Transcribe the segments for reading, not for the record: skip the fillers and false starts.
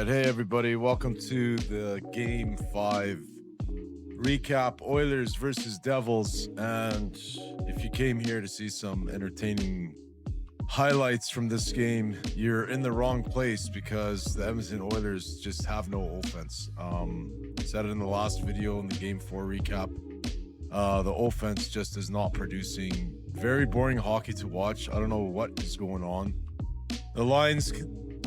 right, hey everybody, welcome to the Game 5 recap, Oilers versus Devils. And if you came here to see some entertaining highlights from this game, you're in the wrong place because the Edmonton Oilers just have no offense. Said it in the last video in the Game 4 recap. The offense just is not producing. Very boring hockey to watch. I don't know what is going on. The lines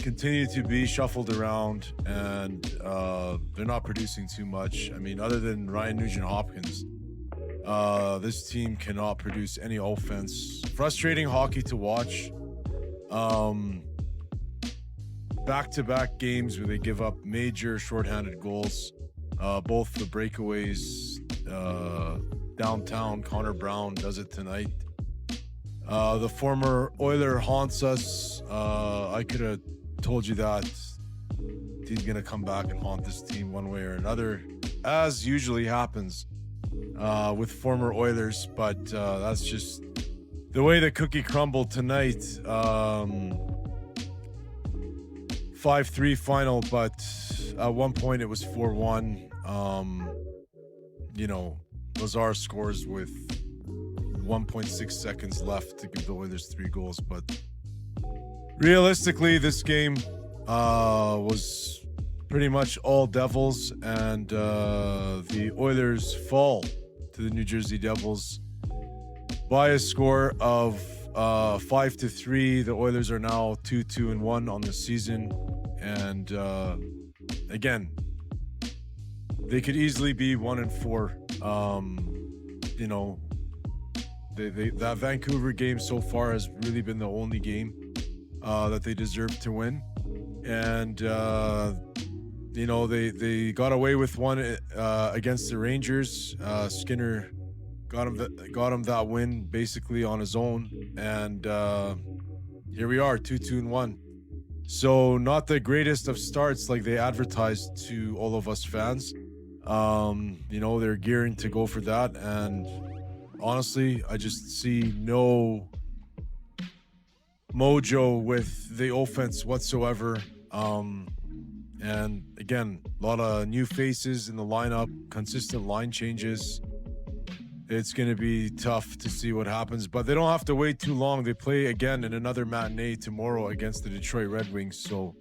continue to be shuffled around, and they're not producing too much. I mean, other than Ryan Nugent-Hopkins, this team cannot produce any offense. Frustrating hockey to watch. Back-to-back games where they give up major shorthanded goals. Both the breakaways downtown. Connor Brown does it tonight. The former Oiler haunts us. I could have told you that he's going to come back and haunt this team one way or another, as usually happens with former Oilers, but that's just the way the cookie crumbled tonight. 5-3 final, but at one point it was 4-1. Lazar scores with 1.6 seconds left to give the Oilers 3 goals, but realistically this game was pretty much all Devils, and the Oilers fall to the New Jersey Devils by a score of 5-3. The Oilers are now 2-2-1 on the season, and again, they could easily be 1-4. That Vancouver game so far has really been the only game that they deserve to win, and they got away with one against the Rangers. Skinner got him that win basically on his own, and here we are, 2-2-1. So not the greatest of starts like they advertised to all of us fans. They're gearing to go for that, and honestly, I just see no mojo with the offense whatsoever. And again, a lot of new faces in the lineup, consistent line changes. It's going to be tough to see what happens, but they don't have to wait too long. They play again in another matinee tomorrow against the Detroit Red Wings, so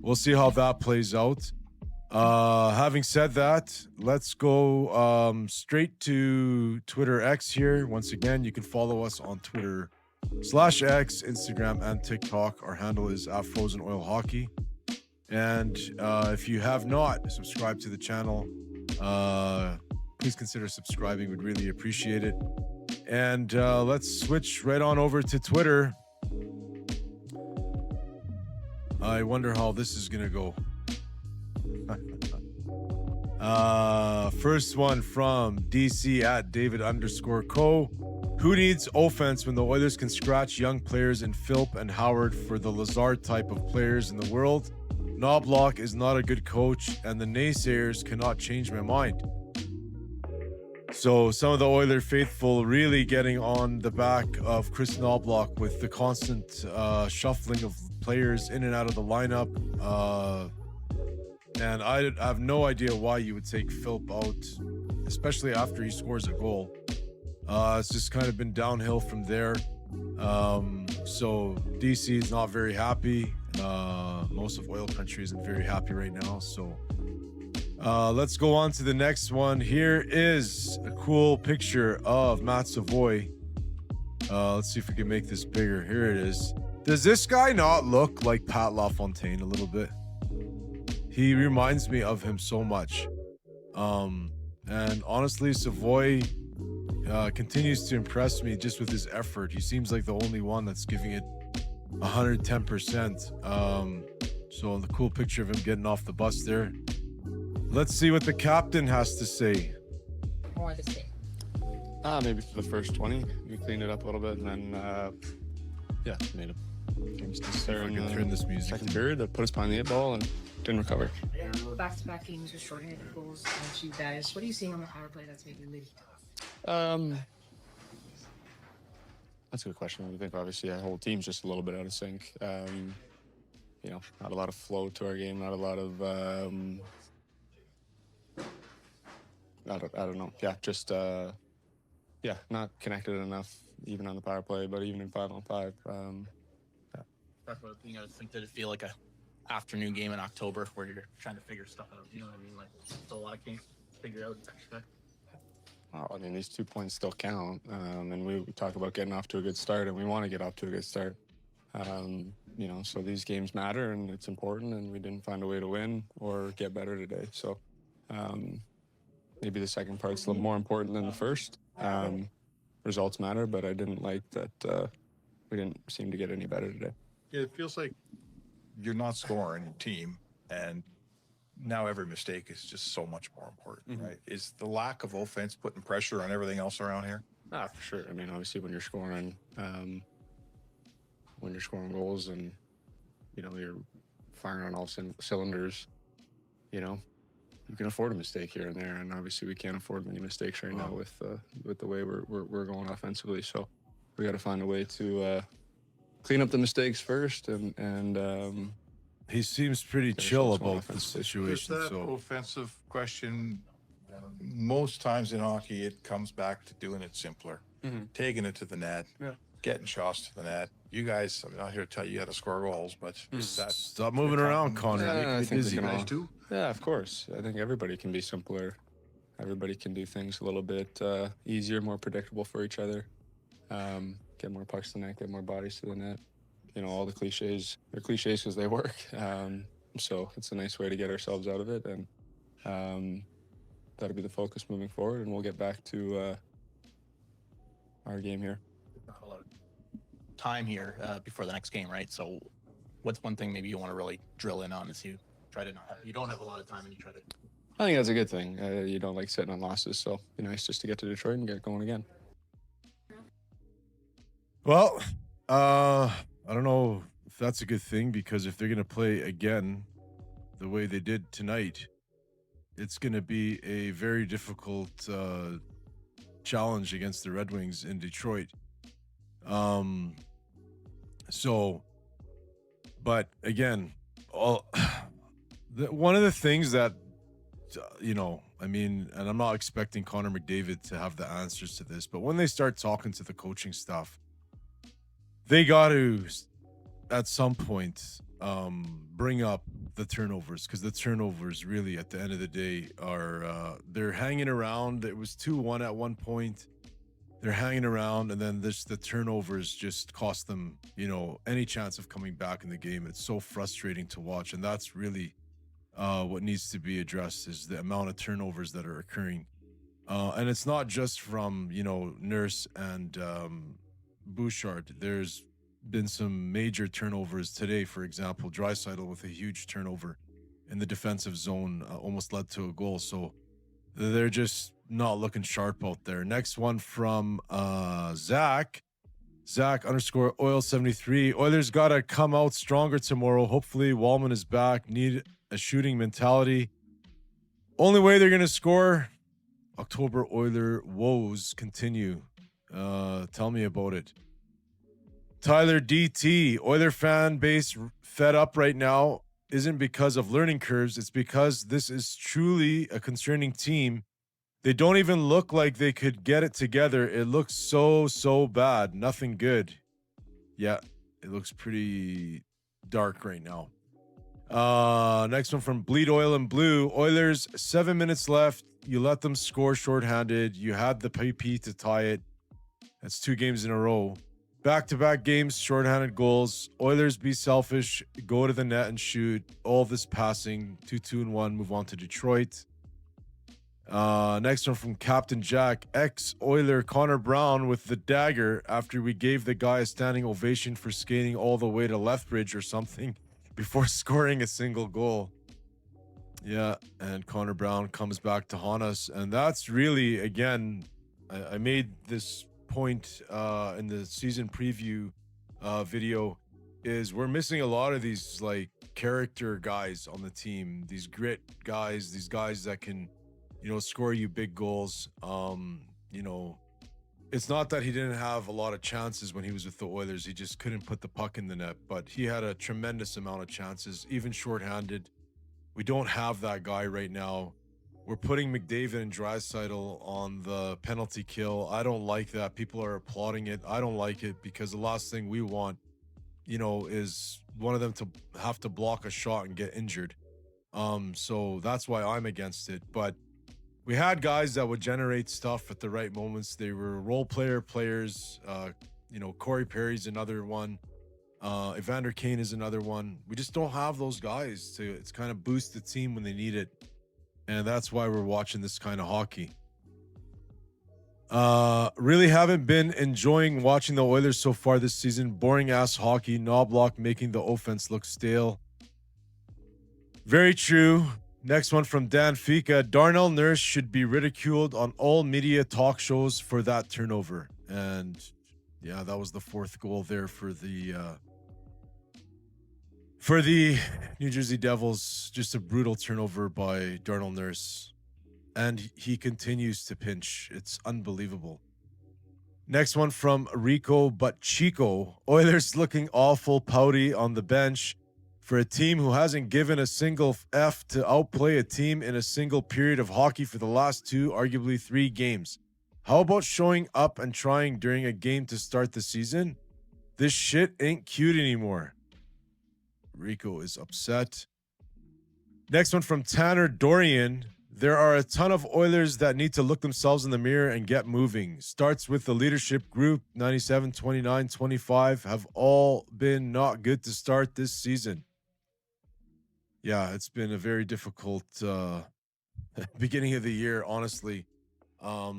we'll see how that plays out. Having said that, let's go straight to Twitter X here. Once again, you can follow us on Twitter /X, Instagram, and TikTok. Our handle is @FrozenOilHockey. And if you have not subscribed to the channel, please consider subscribing. We'd really appreciate it. And let's switch right on over to Twitter. I wonder how this is going to go. First one from DC @David_Co. Who needs offense when the Oilers can scratch young players in Philp and Howard for the Lazar type of players in the world? Knoblauch is not a good coach, and the naysayers cannot change my mind. So some of the Oiler faithful really getting on the back of Chris Knoblauch with the constant shuffling of players in and out of the lineup. And I have no idea why you would take Philp out, especially after he scores a goal. It's just kind of been downhill from there. So DC is not very happy. Most of oil country isn't very happy right now. So let's go on to the next one. Here is a cool picture of Matt Savoie. Let's see if we can make this bigger. Here it is. Does this guy not look like Pat LaFontaine a little bit? He reminds me of him so much. And honestly, Savoie continues to impress me just with his effort. He seems like the only one that's giving it 110%. So the cool picture of him getting off the bus there. Let's see what the captain has to say. More to say. Maybe for the first 20, we cleaned it up a little bit, and then made it. Turn this music. Second period that put us behind the 8 ball and didn't recover. Back-to-back games with shorthanded goals against you guys. What are you seeing on the power play that's maybe leading? That's a good question. I think obviously our whole team's just a little bit out of sync. not a lot of flow to our game, not a lot of, I don't know. Yeah, just, not connected enough, even on the power play, but even in 5-on-5. Talk about, I think, did it feel like a afternoon game in October where you're trying to figure stuff out? You know what I mean? Like, it's a lot of games to figure out. Well, I mean, these 2 points still count, and we talk about getting off to a good start, and we want to get off to a good start. So these games matter, and it's important, and we didn't find a way to win or get better today. So maybe the second part's a little more important than the first. Results matter, but I didn't like that we didn't seem to get any better today. Yeah, it feels like you're not scoring your team, and now every mistake is just so much more important, right? Is the lack of offense putting pressure on everything else around here? For sure. I mean, obviously, when you're scoring goals and you're firing on all cylinders, you can afford a mistake here and there, and obviously we can't afford many mistakes right now with the way we're going offensively. So we got to find a way to clean up the mistakes first, and he seems pretty chill about the situation. That offensive question, most times in hockey, it comes back to doing it simpler, taking it to the net, getting shots to the net. You guys, I'm not here to tell you how to score goals, but stop moving around, Connor. I think you guys too. Yeah, of course. I think everybody can be simpler. Everybody can do things a little bit easier, more predictable for each other. Get more pucks to the net, get more bodies to the net. All the cliches. They're cliches because they work. So it's a nice way to get ourselves out of it, and that'll be the focus moving forward, and we'll get back to our game here. A lot of time here before the next game, right? So what's one thing maybe you want to really drill in on as you try to you don't have a lot of time and you try to... I think that's a good thing. You don't like sitting on losses, so it'd be nice just to get to Detroit and get going again. Well, I don't know if that's a good thing, because if they're going to play again the way they did tonight, it's going to be a very difficult challenge against the Red Wings in Detroit. But again, one of the things that, and I'm not expecting Connor McDavid to have the answers to this, but when they start talking to the coaching staff, they got to, at some point, bring up the turnovers, because the turnovers really, at the end of the day, are they're hanging around. It was 2-1 at one point. They're hanging around, and then the turnovers just cost them, any chance of coming back in the game. It's so frustrating to watch, and that's really what needs to be addressed, is the amount of turnovers that are occurring. And it's not just from, Nurse and Bouchard. There's been some major turnovers today. For example, Draisaitl with a huge turnover in the defensive zone almost led to a goal. So they're just not looking sharp out there. Next one from Zach _ Oil73. Oilers got to come out stronger tomorrow. Hopefully Wallman is back. Need a shooting mentality. Only way they're going to score. October Oiler woes continue. Tell me about it. Tyler DT, Oiler fan base fed up right now isn't because of learning curves. It's because this is truly a concerning team. They don't even look like they could get it together. It looks so bad. Nothing good. Yeah, it looks pretty dark right now. Next one from Bleed Oil and Blue. Oilers, 7 minutes left. You let them score shorthanded. You had the PP to tie it. That's 2 games in a row. Back-to-back games, shorthanded goals. Oilers, be selfish. Go to the net and shoot. All this passing. 2-2-1. Move on to Detroit. Next one from Captain Jack. Ex-Oiler Connor Brown with the dagger after we gave the guy a standing ovation for skating all the way to Lethbridge or something before scoring a single goal. Yeah, and Connor Brown comes back to haunt us. And that's really, again, I made this point in the season preview video, is we're missing a lot of these like character guys on the team, these grit guys, these guys that can, score you big goals. it's not that he didn't have a lot of chances when he was with the Oilers. He just couldn't put the puck in the net, but he had a tremendous amount of chances, even shorthanded. We don't have that guy right now. We're putting McDavid and Draisaitl on the penalty kill. I don't like that. People are applauding it. I don't like it because the last thing we want, you know, is one of them to have to block a shot and get injured. So that's why I'm against it. But we had guys that would generate stuff at the right moments. They were role players. You know, Corey Perry's another one. Evander Kane is another one. We just don't have those guys to kind of boost the team when they need it. And that's why we're watching this kind of hockey. Really haven't been enjoying watching the Oilers so far this season. Boring ass hockey. Knoblauch making the offense look stale. Very true. Next one from Dan Fika. Darnell Nurse should be ridiculed on all media talk shows for that turnover. And yeah, that was the fourth goal there for the New Jersey Devils. Just a brutal turnover by Darnell Nurse. And he continues to pinch. It's unbelievable. Next one from Rico but Chico. Oilers looking awful pouty on the bench. For a team who hasn't given a single F to outplay a team in a single period of hockey for the last 2, arguably 3 games. How about showing up and trying during a game to start the season? This shit ain't cute anymore. Rico is upset. Next one from Tanner Dorian. There are a ton of Oilers that need to look themselves in the mirror and get moving. Starts with the leadership group. 97, 29, 25 have all been not good to start this season. Yeah, it's been a very difficult beginning of the year, honestly. I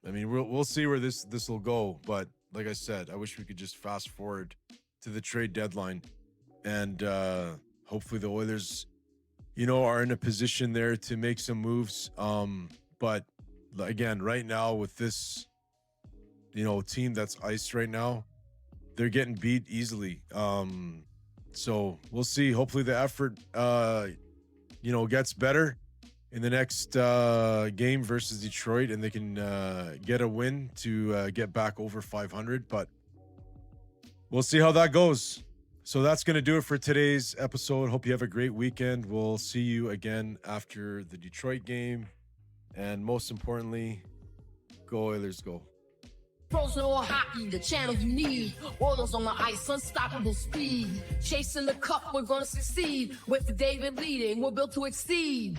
mean, we'll see where this will go, but like I said, I wish we could just fast forward to the trade deadline, and hopefully the Oilers, you know, are in a position there to make some moves. But again, right now with this, you know, team that's iced right now, they're getting beat easily. So we'll see. Hopefully the effort, you know, gets better in the next game versus Detroit, and they can get a win to get back over 500. But we'll see how that goes. So that's going to do it for today's episode. Hope you have a great weekend. We'll see you again after the Detroit game. And most importantly, go Oilers, go. Frozen or hockey, the channel you need. Oilers on the ice, unstoppable speed. Chasing the cup, we're gonna succeed. With David leading, we're built to exceed.